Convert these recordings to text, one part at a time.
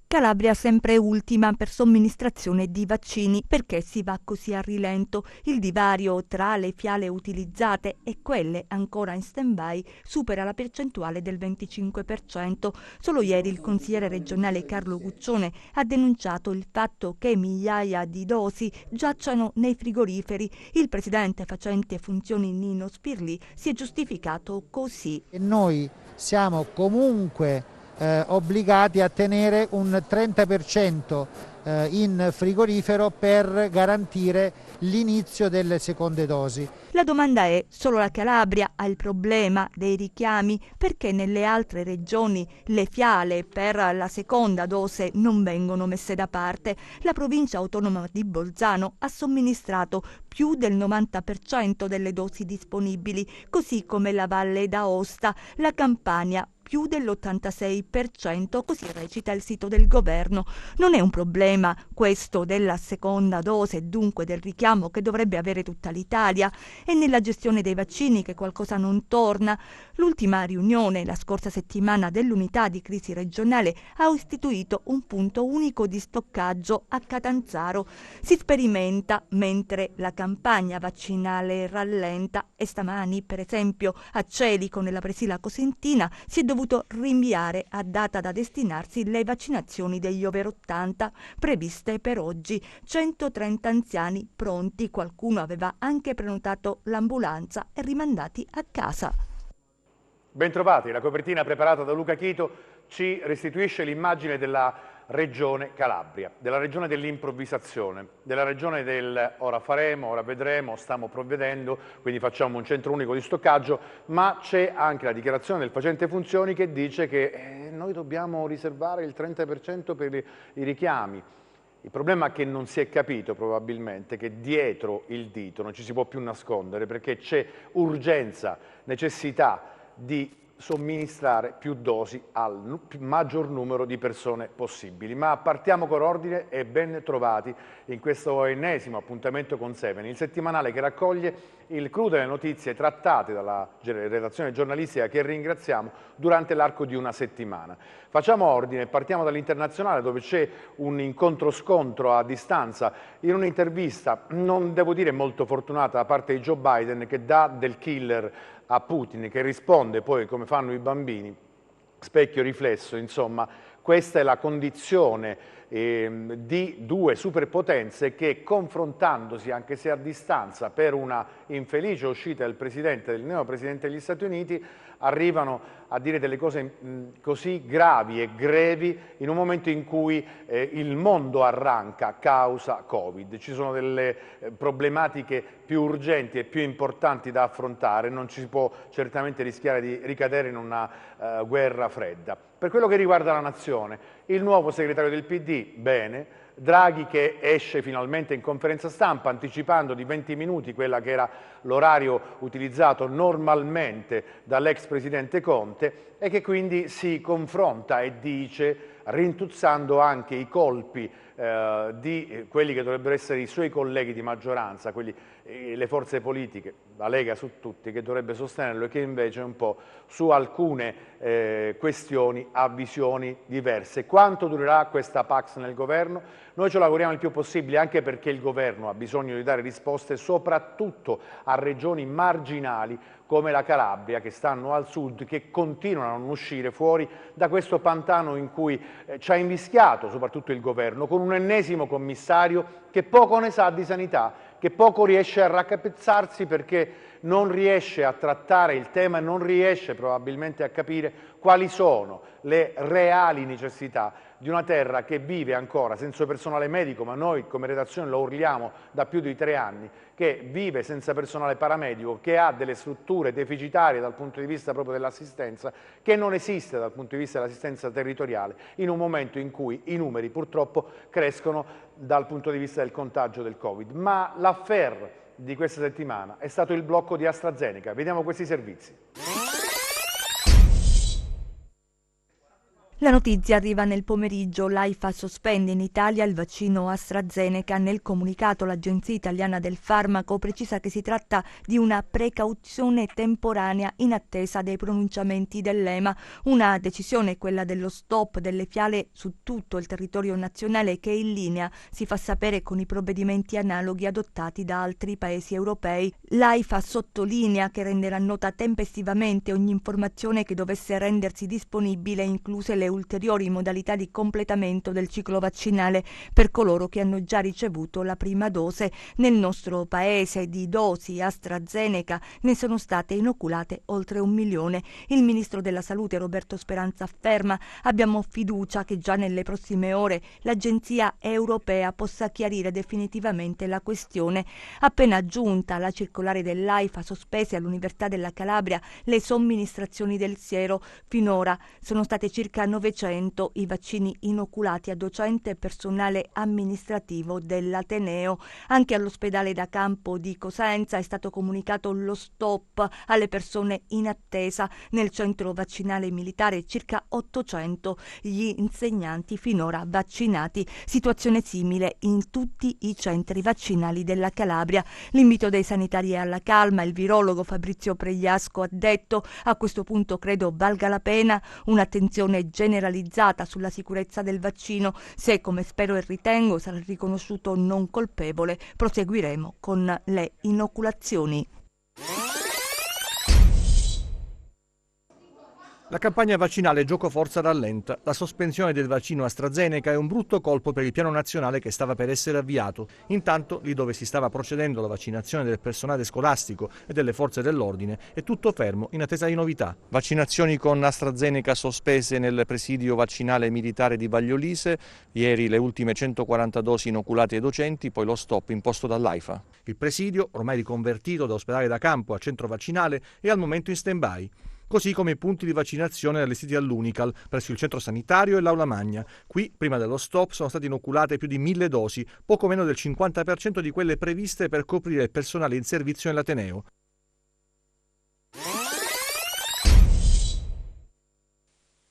Calabria sempre ultima per somministrazione di vaccini. Perché si va così a rilento? Il divario tra le fiale utilizzate e quelle ancora in stand-by supera la percentuale del 25%. Solo ieri il consigliere regionale Carlo Guccione ha denunciato il fatto che migliaia di dosi giacciono nei frigoriferi. Il presidente facente funzioni Nino Spirli si è giustificato così. E noi siamo comunque obbligati a tenere un 30% in frigorifero per garantire l'inizio delle seconde dosi. La domanda è: solo la Calabria ha il problema dei richiami? Perché nelle altre regioni le fiale per la seconda dose non vengono messe da parte? La provincia autonoma di Bolzano ha somministrato più del 90% delle dosi disponibili, così come la Valle d'Aosta, la Campania più dell'86%, così recita il sito del governo. Non è un problema questo della seconda dose e dunque del richiamo che dovrebbe avere tutta l'Italia? È nella gestione dei vaccini che qualcosa non torna. L'ultima riunione la scorsa settimana dell'unità di crisi regionale ha istituito un punto unico di stoccaggio a Catanzaro. Si sperimenta mentre la campagna vaccinale rallenta e stamani, per esempio, a Celico nella Presila Cosentina si è dovuto rinviare a data da destinarsi le vaccinazioni degli over 80 previste per oggi. 130 anziani pronti, qualcuno aveva anche prenotato l'ambulanza e rimandati a casa. Bentrovati, la copertina preparata da Luca Chito ci restituisce l'immagine della regione Calabria, della regione dell'improvvisazione, della regione del ora faremo, ora vedremo, stiamo provvedendo, quindi facciamo un centro unico di stoccaggio, ma c'è anche la dichiarazione del facente funzioni che dice che noi dobbiamo riservare il 30% per i richiami. Il problema è che non si è capito probabilmente che dietro il dito non ci si può più nascondere, perché c'è urgenza, necessità di somministrare più dosi al maggior numero di persone possibili. Ma partiamo con ordine e ben trovati in questo ennesimo appuntamento con Seven, il settimanale che raccoglie il clou delle notizie trattate dalla redazione giornalistica che ringraziamo durante l'arco di una settimana. Facciamo ordine e partiamo dall'internazionale, dove c'è un incontro-scontro a distanza in un'intervista, non devo dire molto fortunata da parte di Joe Biden, che dà del killer a Putin, che risponde poi come fanno i bambini, specchio riflesso. Insomma, questa è la condizione di due superpotenze che, confrontandosi anche se a distanza per una infelice uscita del neopresidente degli Stati Uniti, arrivano a dire delle cose così gravi e grevi in un momento in cui il mondo arranca causa Covid. Ci sono delle problematiche più urgenti e più importanti da affrontare, non ci si può certamente rischiare di ricadere in una guerra fredda. Per quello che riguarda la nazione, il nuovo segretario del PD, bene, Draghi che esce finalmente in conferenza stampa anticipando di 20 minuti quella che era l'orario utilizzato normalmente dall'ex presidente Conte e che quindi si confronta e dice, rintuzzando anche i colpi di quelli che dovrebbero essere i suoi colleghi di maggioranza, le forze politiche, la Lega su tutti, che dovrebbe sostenerlo e che invece un po' su alcune questioni ha visioni diverse. Quanto durerà questa Pax nel governo? Noi ce lo auguriamo il più possibile, anche perché il governo ha bisogno di dare risposte soprattutto a regioni marginali come la Calabria, che stanno al sud, che continuano a non uscire fuori da questo pantano in cui ci ha invischiato soprattutto il governo, con un ennesimo commissario che poco ne sa di sanità, che poco riesce a raccapezzarsi perché non riesce a trattare il tema e non riesce probabilmente a capire quali sono le reali necessità di una terra che vive ancora senza personale medico, ma noi come redazione lo urliamo da più di 3 anni, che vive senza personale paramedico, che ha delle strutture deficitarie dal punto di vista proprio dell'assistenza, che non esiste dal punto di vista dell'assistenza territoriale, in un momento in cui i numeri purtroppo crescono dal punto di vista del contagio del Covid. Ma l'affaire di questa settimana è stato il blocco di AstraZeneca. Vediamo questi servizi. La notizia arriva nel pomeriggio. L'AIFA sospende in Italia il vaccino AstraZeneca. Nel comunicato l'Agenzia Italiana del Farmaco precisa che si tratta di una precauzione temporanea in attesa dei pronunciamenti dell'EMA. Una decisione, quella dello stop delle fiale su tutto il territorio nazionale, che è in linea, si fa sapere, con i provvedimenti analoghi adottati da altri paesi europei. L'AIFA sottolinea che renderà nota tempestivamente ogni informazione che dovesse rendersi disponibile, incluse le ulteriori modalità di completamento del ciclo vaccinale per coloro che hanno già ricevuto la prima dose. Nel nostro paese di dosi AstraZeneca ne sono state inoculate oltre 1 milione. Il ministro della Salute Roberto Speranza afferma: abbiamo fiducia che già nelle prossime ore l'Agenzia europea possa chiarire definitivamente la questione. Appena giunta la circolare dell'AIFA, sospese all'Università della Calabria le somministrazioni del siero. Finora sono state circa 900 i vaccini inoculati a docente e personale amministrativo dell'Ateneo. Anche all'ospedale da campo di Cosenza è stato comunicato lo stop alle persone in attesa. Nel centro vaccinale militare circa 800 gli insegnanti finora vaccinati. Situazione simile in tutti i centri vaccinali della Calabria. L'invito dei sanitari è alla calma. Il virologo Fabrizio Pregliasco ha detto: a questo punto credo valga la pena un'attenzione generalizzata sulla sicurezza del vaccino. Se, come spero e ritengo, sarà riconosciuto non colpevole, proseguiremo con le inoculazioni. La campagna vaccinale giocoforza rallenta. La sospensione del vaccino AstraZeneca è un brutto colpo per il piano nazionale che stava per essere avviato. Intanto, lì dove si stava procedendo alla vaccinazione del personale scolastico e delle forze dell'ordine, è tutto fermo in attesa di novità. Vaccinazioni con AstraZeneca sospese nel presidio vaccinale militare di Vagliolise. Ieri le ultime 140 dosi inoculate ai docenti, poi lo stop imposto dall'AIFA. Il presidio, ormai riconvertito da ospedale da campo a centro vaccinale, è al momento in stand-by. Così come i punti di vaccinazione allestiti all'Unical, presso il centro sanitario e l'Aula Magna. Qui, prima dello stop, sono state inoculate più di 1000 dosi, poco meno del 50% di quelle previste per coprire il personale in servizio nell'Ateneo.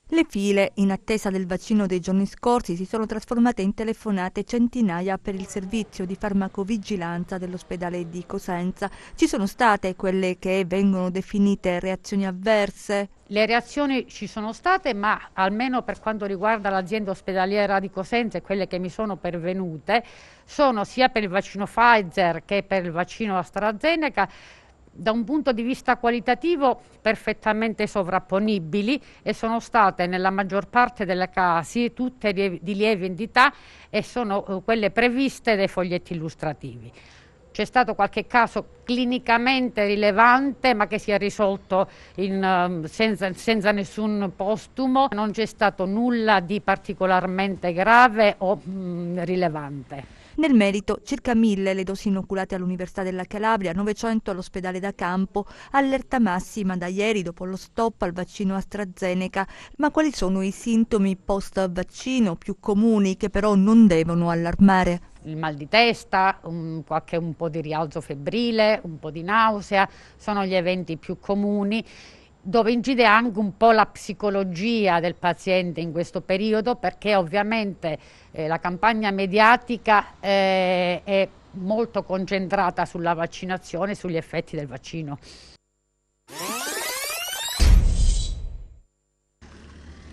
Le file in attesa del vaccino dei giorni scorsi si sono trasformate in telefonate centinaia per il servizio di farmacovigilanza dell'ospedale di Cosenza. Ci sono state quelle che vengono definite reazioni avverse? Le reazioni ci sono state, ma almeno per quanto riguarda l'azienda ospedaliera di Cosenza e quelle che mi sono pervenute, sono sia per il vaccino Pfizer che per il vaccino AstraZeneca da un punto di vista qualitativo perfettamente sovrapponibili, e sono state nella maggior parte dei casi tutte di lieve entità e sono quelle previste dai foglietti illustrativi. C'è stato qualche caso clinicamente rilevante, ma che si è risolto senza nessun postumo. Non c'è stato nulla di particolarmente grave o rilevante. Nel merito, circa 1000 le dosi inoculate all'Università della Calabria, 900 all'ospedale da campo, allerta massima da ieri dopo lo stop al vaccino AstraZeneca. Ma quali sono i sintomi post-vaccino più comuni che però non devono allarmare? Il mal di testa, un po' di rialzo febbrile, un po' di nausea, sono gli eventi più comuni, dove incide anche un po' la psicologia del paziente in questo periodo, perché ovviamente la campagna mediatica è molto concentrata sulla vaccinazione e sugli effetti del vaccino.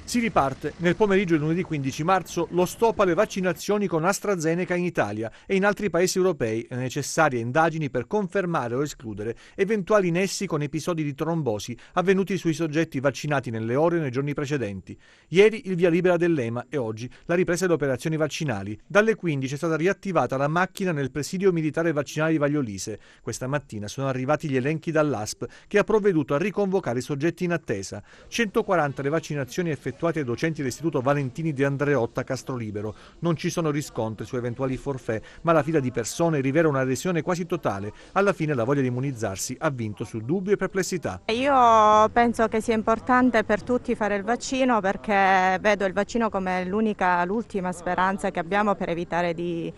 Si riparte. Nel pomeriggio di lunedì 15 marzo lo stop alle vaccinazioni con AstraZeneca in Italia e in altri paesi europei e necessarie indagini per confermare o escludere eventuali nessi con episodi di trombosi avvenuti sui soggetti vaccinati nelle ore o nei giorni precedenti. Ieri il via libera dell'EMA e oggi la ripresa delle operazioni vaccinali. Dalle 15 è stata riattivata la macchina nel presidio militare vaccinale di Vagliolise. Questa mattina sono arrivati gli elenchi dall'ASP, che ha provveduto a riconvocare i soggetti in attesa. 140 le vaccinazioni effettuate ai docenti dell'Istituto Valentini di Andreotta a Castrolibero. Non ci sono riscontri su eventuali forfait, ma la fila di persone rivela un'adesione quasi totale. Alla fine la voglia di immunizzarsi ha vinto su dubbio e perplessità. Io penso che sia importante per tutti fare il vaccino, perché vedo il vaccino come l'ultima speranza che abbiamo per evitare di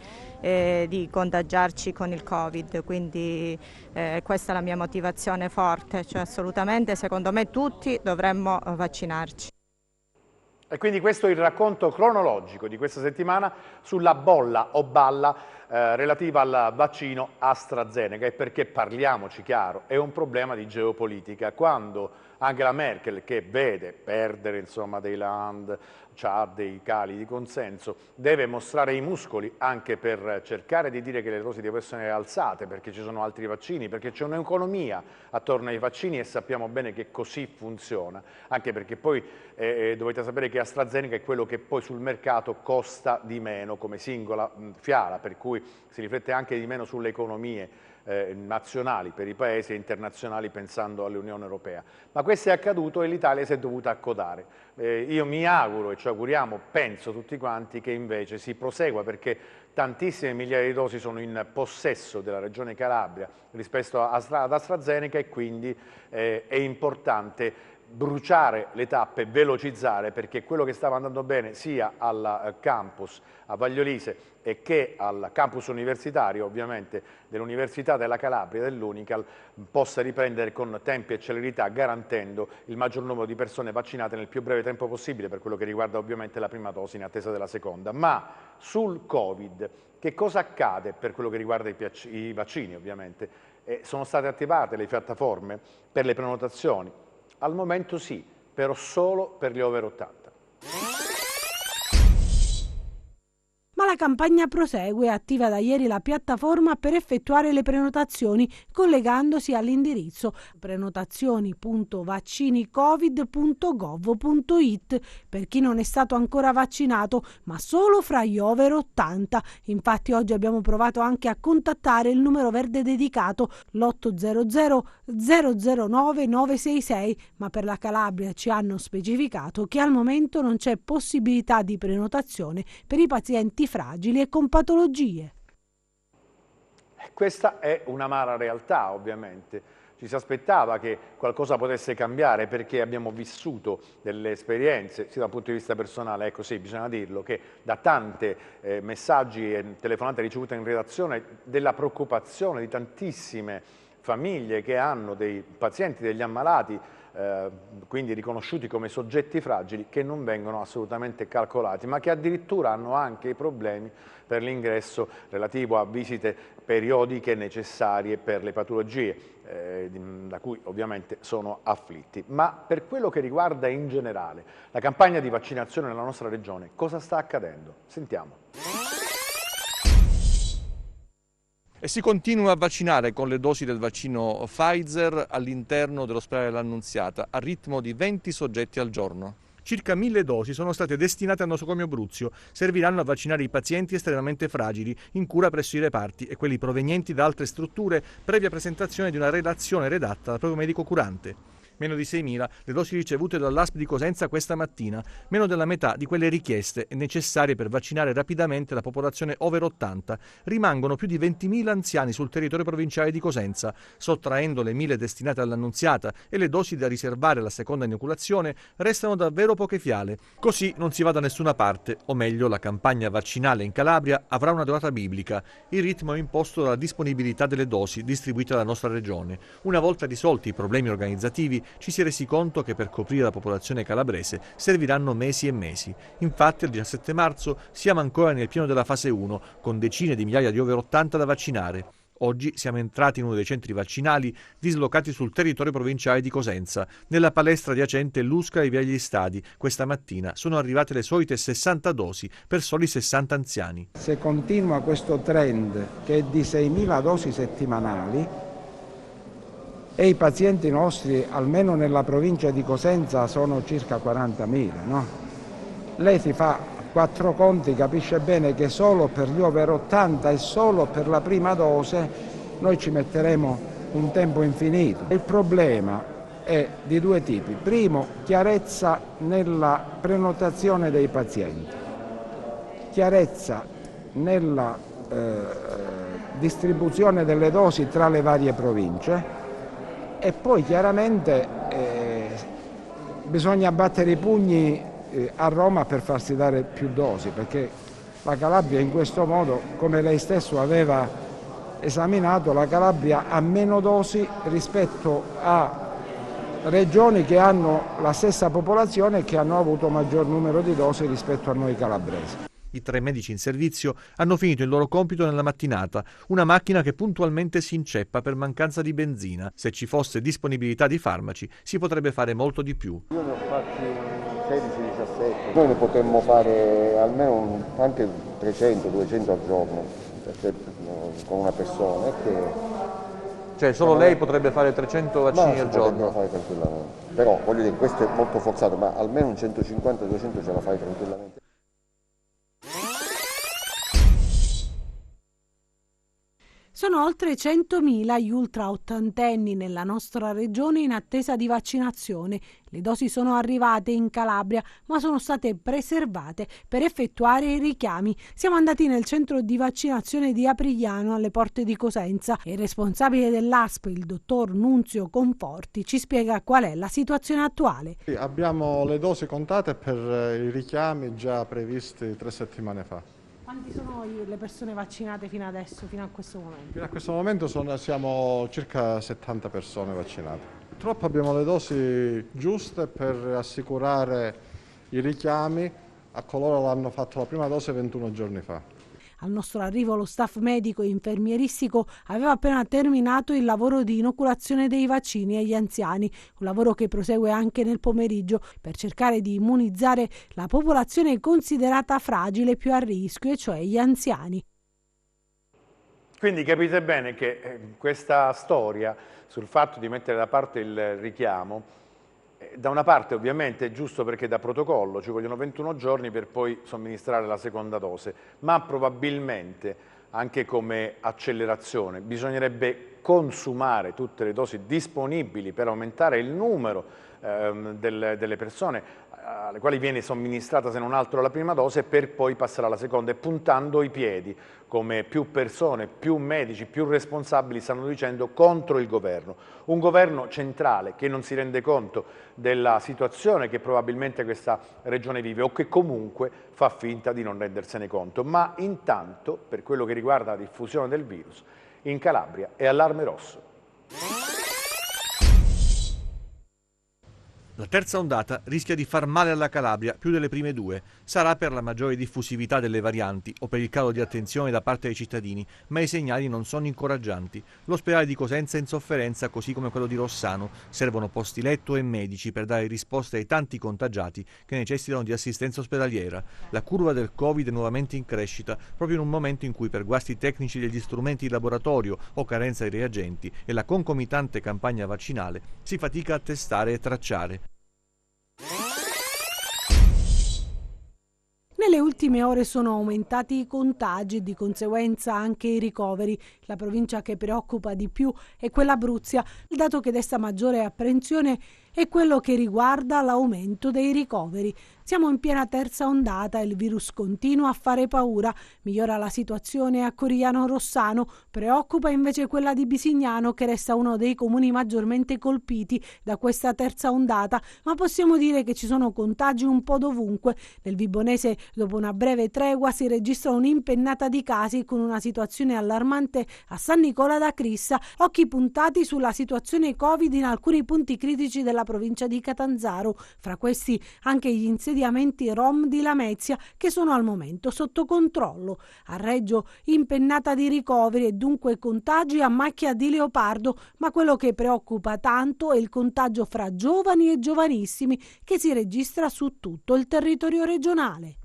contagiarci con il Covid, quindi questa è la mia motivazione forte, cioè assolutamente secondo me tutti dovremmo vaccinarci. E quindi questo è il racconto cronologico di questa settimana sulla bolla o balla relativa al vaccino AstraZeneca. E perché, parliamoci chiaro, è un problema di geopolitica. Quando Angela Merkel, che vede perdere insomma dei land, ha dei cali di consenso, deve mostrare i muscoli anche per cercare di dire che le dosi devono essere alzate perché ci sono altri vaccini, perché c'è un'economia attorno ai vaccini e sappiamo bene che così funziona, anche perché poi dovete sapere che AstraZeneca è quello che poi sul mercato costa di meno come singola fiala, per cui si riflette anche di meno sulle economie nazionali per i paesi e internazionali pensando all'Unione Europea. Ma questo è accaduto e l'Italia si è dovuta accodare. Io mi auguro e ci auguriamo, penso tutti quanti, che invece si prosegua, perché tantissime migliaia di dosi sono in possesso della Regione Calabria rispetto ad AstraZeneca e quindi è importante bruciare le tappe, velocizzare, perché quello che stava andando bene sia al campus a Vagliolise e che al campus universitario, ovviamente, dell'Università della Calabria, dell'Unical, possa riprendere con tempi e celerità, garantendo il maggior numero di persone vaccinate nel più breve tempo possibile, per quello che riguarda ovviamente la prima dose in attesa della seconda. Ma sul Covid, che cosa accade per quello che riguarda i vaccini, ovviamente? Sono state attivate le piattaforme per le prenotazioni? Al momento sì, però solo per gli over 80. Ma la campagna prosegue, attiva da ieri la piattaforma per effettuare le prenotazioni collegandosi all'indirizzo prenotazioni.vaccinicovid.gov.it per chi non è stato ancora vaccinato, ma solo fra gli over 80. Infatti oggi abbiamo provato anche a contattare il numero verde dedicato, l'800 009 966, ma per la Calabria ci hanno specificato che al momento non c'è possibilità di prenotazione per i pazienti fragili e con patologie. Questa è un'amara realtà, ovviamente. Ci si aspettava che qualcosa potesse cambiare perché abbiamo vissuto delle esperienze, sia da un punto di vista personale, ecco sì, bisogna dirlo, che da tante messaggi e telefonate ricevute in redazione, della preoccupazione di tantissime famiglie che hanno dei pazienti, degli ammalati, quindi riconosciuti come soggetti fragili, che non vengono assolutamente calcolati, ma che addirittura hanno anche i problemi per l'ingresso relativo a visite periodiche necessarie per le patologie, da cui ovviamente sono afflitti. Ma per quello che riguarda in generale la campagna di vaccinazione nella nostra regione, cosa sta accadendo? Sentiamo. E si continua a vaccinare con le dosi del vaccino Pfizer all'interno dell'ospedale dell'Annunziata a ritmo di 20 soggetti al giorno. Circa 1000 dosi sono state destinate a Nosocomio Bruzio, serviranno a vaccinare i pazienti estremamente fragili in cura presso i reparti e quelli provenienti da altre strutture previa presentazione di una relazione redatta dal proprio medico curante. Meno di 6.000 le dosi ricevute dall'ASP di Cosenza questa mattina, meno della metà di quelle richieste e necessarie per vaccinare rapidamente la popolazione over 80. Rimangono più di 20.000 anziani sul territorio provinciale di Cosenza, sottraendo le 1.000 destinate all'Annunziata e le dosi da riservare alla seconda inoculazione, restano davvero poche fiale. Così non si va da nessuna parte, o meglio la campagna vaccinale in Calabria avrà una durata biblica. Il ritmo è imposto dalla disponibilità delle dosi distribuite dalla nostra regione. Una volta risolti i problemi organizzativi, ci si è resi conto che per coprire la popolazione calabrese serviranno mesi e mesi. Infatti il 17 marzo siamo ancora nel pieno della fase 1, con decine di migliaia di over 80 da vaccinare. Oggi siamo entrati in uno dei centri vaccinali dislocati sul territorio provinciale di Cosenza, nella palestra adiacente Lusca e via degli Stadi. Questa mattina sono arrivate le solite 60 dosi per soli 60 anziani. Se continua questo trend che è di 6.000 dosi settimanali, e i pazienti nostri, almeno nella provincia di Cosenza, sono circa 40.000, no? Lei si fa 4 conti, capisce bene che solo per gli over 80 e solo per la prima dose noi ci metteremo un tempo infinito. Il problema è di due tipi. Primo, chiarezza nella prenotazione dei pazienti, chiarezza nella distribuzione delle dosi tra le varie province. E poi chiaramente bisogna battere i pugni a Roma per farsi dare più dosi, perché la Calabria in questo modo, come lei stesso aveva esaminato, la Calabria ha meno dosi rispetto a regioni che hanno la stessa popolazione e che hanno avuto maggior numero di dosi rispetto a noi calabresi. I 3 medici in servizio hanno finito il loro compito nella mattinata, una macchina che puntualmente si inceppa per mancanza di benzina. Se ci fosse disponibilità di farmaci si potrebbe fare molto di più. Io ne ho fatti 16-17, noi ne potremmo fare almeno anche 300-200 al giorno con una persona. Cioè solo lei potrebbe fare 300 vaccini al giorno? Fare tranquillamente, però voglio dire, questo è molto forzato, ma almeno un 150-200 ce la fai tranquillamente. Sono oltre 100.000 gli ultraottantenni nella nostra regione in attesa di vaccinazione. Le dosi sono arrivate in Calabria, ma sono state preservate per effettuare i richiami. Siamo andati nel centro di vaccinazione di Aprigliano, alle porte di Cosenza, e il responsabile dell'ASP, il dottor Nunzio Conforti, ci spiega qual è la situazione attuale. Abbiamo le dosi contate per i richiami già previsti 3 settimane fa. Quanti sono le persone vaccinate fino adesso, fino a questo momento? Fino a questo momento siamo circa 70 persone vaccinate. Purtroppo abbiamo le dosi giuste per assicurare i richiami a coloro che hanno fatto la prima dose 21 giorni fa. Al nostro arrivo lo staff medico e infermieristico aveva appena terminato il lavoro di inoculazione dei vaccini agli anziani, un lavoro che prosegue anche nel pomeriggio per cercare di immunizzare la popolazione considerata fragile, più a rischio, e cioè gli anziani. Quindi capite bene che questa storia sul fatto di mettere da parte il richiamo, da una parte ovviamente è giusto perché da protocollo ci vogliono 21 giorni per poi somministrare la seconda dose, ma probabilmente anche come accelerazione bisognerebbe consumare tutte le dosi disponibili per aumentare il numero delle persone alle quali viene somministrata se non altro la prima dose, per poi passare alla seconda, e puntando i piedi, come più persone, più medici, più responsabili stanno dicendo, contro il governo. Un governo centrale che non si rende conto della situazione che probabilmente questa regione vive, o che comunque fa finta di non rendersene conto. Ma intanto, per quello che riguarda la diffusione del virus, in Calabria è allarme rosso. La terza ondata rischia di far male alla Calabria più delle prime 2. Sarà per la maggiore diffusività delle varianti o per il calo di attenzione da parte dei cittadini, ma i segnali non sono incoraggianti. L'ospedale di Cosenza è in sofferenza, così come quello di Rossano. Servono posti letto e medici per dare risposte ai tanti contagiati che necessitano di assistenza ospedaliera. La curva del Covid è nuovamente in crescita, proprio in un momento in cui, per guasti tecnici degli strumenti di laboratorio o carenza di reagenti e la concomitante campagna vaccinale, si fatica a testare e tracciare. Nelle ultime ore sono aumentati i contagi e di conseguenza anche i ricoveri. La provincia che preoccupa di più è quella Abruzia. Il dato che desta maggiore apprensione è quello che riguarda l'aumento dei ricoveri. Siamo in piena terza ondata e il virus continua a fare paura. Migliora la situazione a Corigliano Rossano, preoccupa invece quella di Bisignano, che resta uno dei comuni maggiormente colpiti da questa terza ondata, ma possiamo dire che ci sono contagi un po' dovunque. Nel Vibonese, dopo una breve tregua, si registra un'impennata di casi, con una situazione allarmante a San Nicola da Crissa. Occhi puntati sulla situazione Covid in alcuni punti critici della provincia di Catanzaro, fra questi anche gli insediamenti Rom di Lamezia, che sono al momento sotto controllo. A Reggio impennata di ricoveri e dunque contagi a macchia di leopardo, ma quello che preoccupa tanto è il contagio fra giovani e giovanissimi, che si registra su tutto il territorio regionale.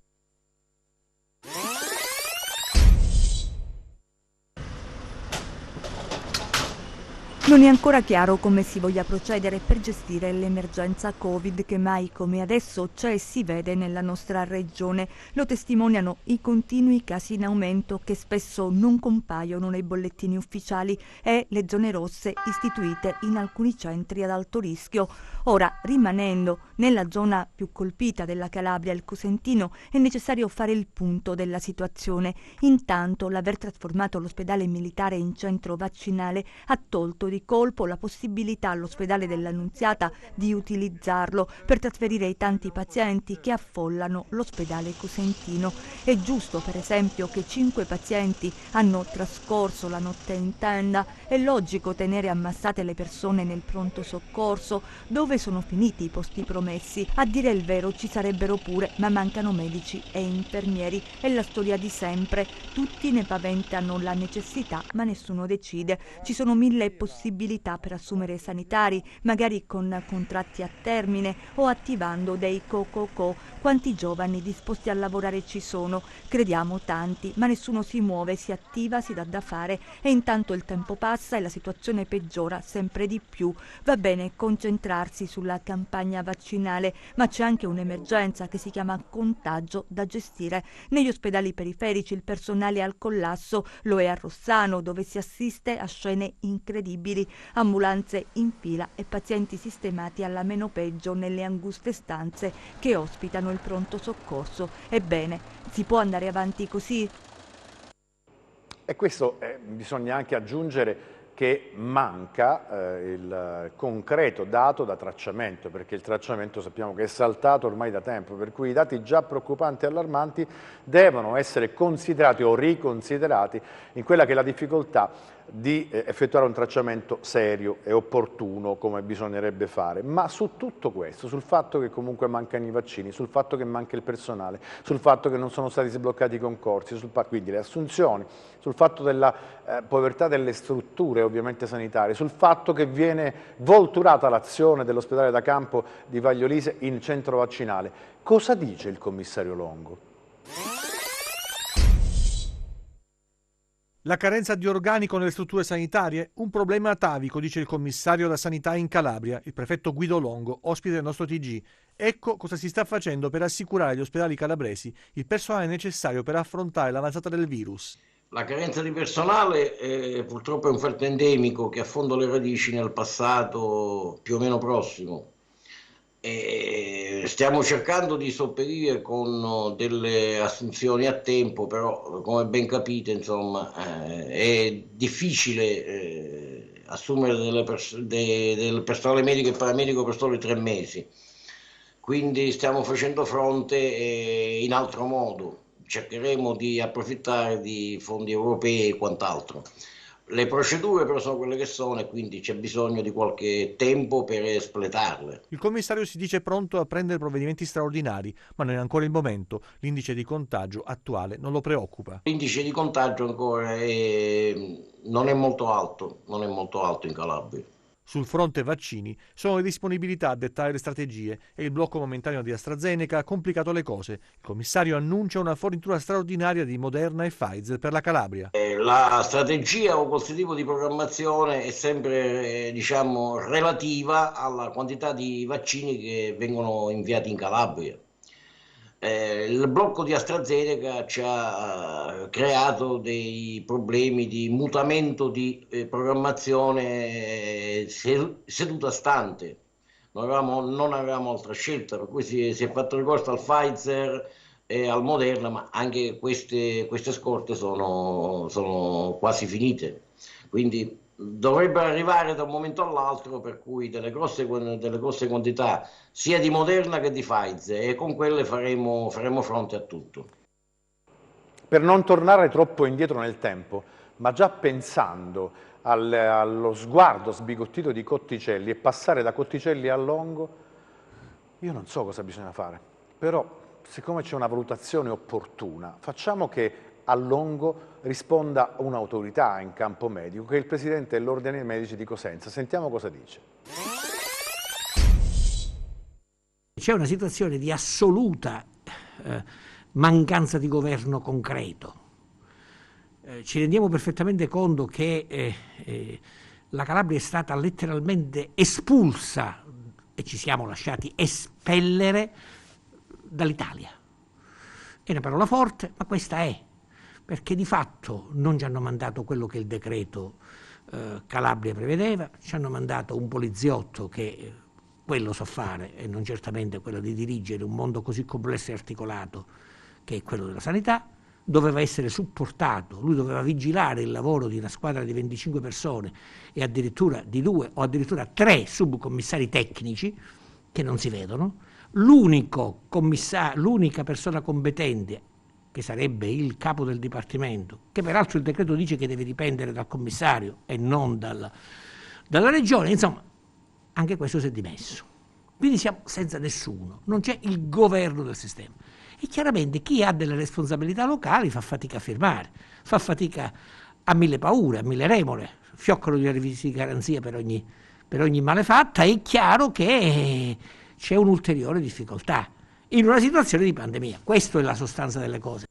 Non è ancora chiaro come si voglia procedere per gestire l'emergenza Covid che mai come adesso c'è e si vede nella nostra regione. Lo testimoniano i continui casi in aumento che spesso non compaiono nei bollettini ufficiali e le zone rosse istituite in alcuni centri ad alto rischio. Ora, rimanendo Nella zona più colpita della Calabria, il Cosentino, è necessario fare il punto della situazione. Intanto l'aver trasformato l'ospedale militare in centro vaccinale ha tolto di colpo la possibilità all'ospedale dell'Annunziata di utilizzarlo per trasferire i tanti pazienti che affollano l'ospedale cosentino. È giusto, per esempio, che 5 pazienti hanno trascorso la notte in tenda. È logico tenere ammassate le persone nel pronto soccorso. Dove sono finiti i posti promessi? A dire il vero ci sarebbero pure, ma mancano medici e infermieri. È la storia di sempre. Tutti ne paventano la necessità, ma nessuno decide. Ci sono 1000 possibilità per assumere sanitari, magari con contratti a termine o attivando dei co-co-co. Quanti giovani disposti a lavorare ci sono? Crediamo tanti, ma nessuno si muove, si attiva, si dà da fare e intanto il tempo passa e la situazione peggiora sempre di più. Va bene concentrarsi sulla campagna vaccinale, ma c'è anche un'emergenza che si chiama contagio da gestire. Negli ospedali periferici il personale è al collasso, lo è a Rossano, dove si assiste a scene incredibili, ambulanze in fila e pazienti sistemati alla meno peggio nelle anguste stanze che ospitano il pronto soccorso. Ebbene, si può andare avanti così? E questo bisogna anche aggiungere che manca il concreto dato da tracciamento, perché il tracciamento sappiamo che è saltato ormai da tempo, per cui i dati già preoccupanti e allarmanti devono essere considerati o riconsiderati in quella che è la difficoltà di effettuare un tracciamento serio e opportuno come bisognerebbe fare. Ma su tutto questo, sul fatto che comunque mancano i vaccini, sul fatto che manca il personale, sul fatto che non sono stati sbloccati i concorsi, quindi le assunzioni, sul fatto della povertà delle strutture ovviamente sanitarie, sul fatto che viene volturata l'azione dell'ospedale da campo di Vagliolise in centro vaccinale. Cosa dice il commissario Longo? La carenza di organico nelle strutture sanitarie? Un problema atavico, dice il commissario alla sanità in Calabria, il prefetto Guido Longo, ospite del nostro TG. Ecco cosa si sta facendo per assicurare agli ospedali calabresi il personale necessario per affrontare l'avanzata del virus. La carenza di personale purtroppo è un fatto endemico che affonda le radici nel passato più o meno prossimo. Stiamo cercando di sopperire con delle assunzioni a tempo, però come ben capite insomma è difficile assumere del personale medico e paramedico per solo 3 mesi, quindi stiamo facendo fronte in altro modo, cercheremo di approfittare di fondi europei e quant'altro. Le procedure però sono quelle che sono e quindi c'è bisogno di qualche tempo per espletarle. Il commissario si dice pronto a prendere provvedimenti straordinari, ma non è ancora il momento. L'indice di contagio attuale non lo preoccupa. L'indice di contagio ancora non è molto alto in Calabria. Sul fronte vaccini sono le disponibilità a dettare le strategie e il blocco momentaneo di AstraZeneca ha complicato le cose. Il commissario annuncia una fornitura straordinaria di Moderna e Pfizer per la Calabria. La strategia o qualsiasi tipo di programmazione è sempre relativa alla quantità di vaccini che vengono inviati in Calabria. Il blocco di AstraZeneca ci ha creato dei problemi di mutamento di programmazione seduta stante. Non avevamo altra scelta, per cui si è fatto ricorso al Pfizer e al Moderna, ma anche queste scorte sono quasi finite. Quindi dovrebbero arrivare da un momento all'altro, per cui delle grosse quantità sia di Moderna che di Pfizer, e con quelle faremo fronte a tutto. Per non tornare troppo indietro nel tempo, ma già pensando allo sguardo sbigottito di Cotticelli e passare da Cotticelli a Longo, io non so cosa bisogna fare, però siccome c'è una valutazione opportuna, facciamo che a Longo risponda un'autorità in campo medico, che è il presidente dell'Ordine dei Medici di Cosenza. Sentiamo cosa dice. C'è una situazione di assoluta mancanza di governo concreto. Ci rendiamo perfettamente conto che la Calabria è stata letteralmente espulsa e ci siamo lasciati espellere dall'Italia. È una parola forte, ma questa è, perché di fatto non ci hanno mandato quello che il decreto Calabria prevedeva, ci hanno mandato un poliziotto che quello so fare e non certamente quello di dirigere un mondo così complesso e articolato che è quello della sanità. Doveva essere supportato, lui doveva vigilare il lavoro di una squadra di 25 persone e addirittura di 2 o addirittura 3 subcommissari tecnici che non si vedono. L'unica persona competente, che sarebbe il capo del dipartimento, che peraltro il decreto dice che deve dipendere dal commissario e non dalla regione, insomma, anche questo si è dimesso. Quindi siamo senza nessuno, non c'è il governo del sistema. E chiaramente chi ha delle responsabilità locali fa fatica a firmare, fa fatica a mille paure, a mille remore, fioccano di avvisi di garanzia per ogni malefatta. È chiaro che c'è un'ulteriore difficoltà in una situazione di pandemia. Questa è la sostanza delle cose.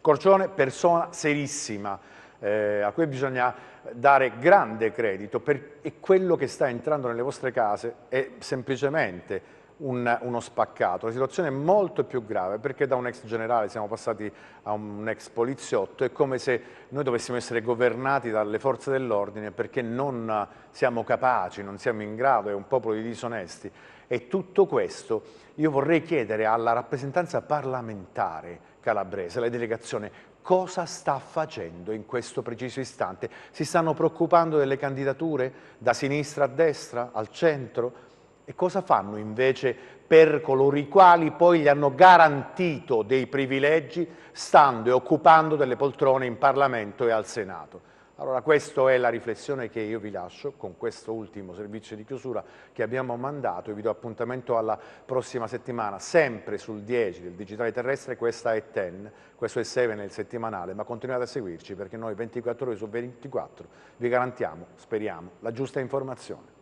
Corcione, persona serissima, a cui bisogna dare grande credito, e quello che sta entrando nelle vostre case è semplicemente uno spaccato. La situazione è molto più grave, perché da un ex generale siamo passati a un ex poliziotto. È come se noi dovessimo essere governati dalle forze dell'ordine perché non siamo capaci, non siamo in grado, è un popolo di disonesti. E tutto questo io vorrei chiedere alla rappresentanza parlamentare calabrese, alla delegazione, cosa sta facendo in questo preciso istante? Si stanno preoccupando delle candidature da sinistra a destra, al centro? E cosa fanno invece per coloro i quali poi gli hanno garantito dei privilegi stando e occupando delle poltrone in Parlamento e al Senato? Allora questa è la riflessione che io vi lascio con questo ultimo servizio di chiusura che abbiamo mandato. Io vi do appuntamento alla prossima settimana, sempre sul 10 del Digitale Terrestre. Questa è 10, questo è 7 nel settimanale, ma continuate a seguirci perché noi 24 ore su 24 vi garantiamo, speriamo, la giusta informazione.